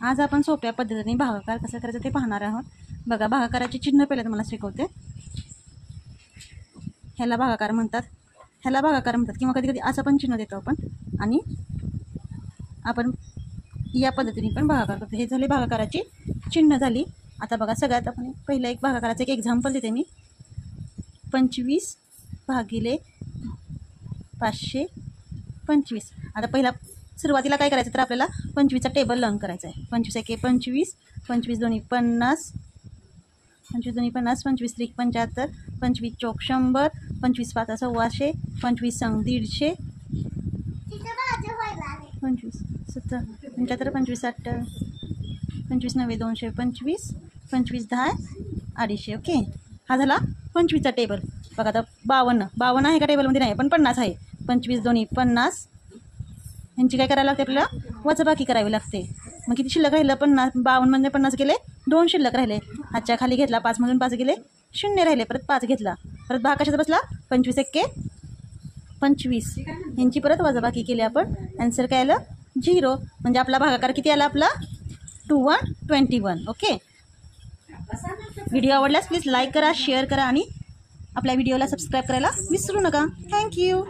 आज आपण सोप्या पद्धतीने भागाकार कसं करायचं ते पाहणार आहोत। बघा, भागाकाराचे चिन्ह पहिलं तुम्हाला शिकवते। ह्याला भागाकार म्हणतात, ह्याला भागाकार म्हणतात, किंवा कधी कधी असं पण चिन्ह देतो आपण, आणि आपण या पद्धतीने पण भागाकार करतो। हे झाले भागाकाराची चिन्ह झाली। आता बघा, सगळ्यात आपण पहिलं एक भागाकाराचं एक एक्झाम्पल देते मी। 25 भागिले 525। आता पहिला सुरुवातीला काय करायचं तर आपल्याला 25चा टेबल लर्न करायचा आहे। 25 एके 25, 25 दोन्ही 50, 25 दोन्ही 50, 25 त्रिक 75, 25 चौक 100, 25 पाचा 125, 25 संग 150, 25 70 75, 25 60, 25 9 225, 25 10 250। ओके, हा झाला 25चा टेबल। बघा आता 52 आहे का टेबलमध्ये? नाही, पण 50 आहे। 25 दोन्ही 50, यांची काय करायला लागते आपल्याला? वजाबाकी करावी लागते। मग किती शिल्लक राहिलं? 50। 52 म्हणजे 50 गेले, 2 शिल्लक राहिले। हातच्या खाली घेतला, 5 मधून 5 गेले, 0 राहिले, परत 5 घेतला, परत भाग कशाचा बसला? 25 एके 25, यांची परत वजाबाकी केली आपण, आन्सर काय आलं? 0। म्हणजे आपला भागाकार किती आला? आपला 2121। ओके, व्हिडिओ आवडल्यास प्लीज लाईक करा, शेअर करा, आणि आपल्या व्हिडिओला सबस्क्राईब करायला विसरू नका। थँक्यू।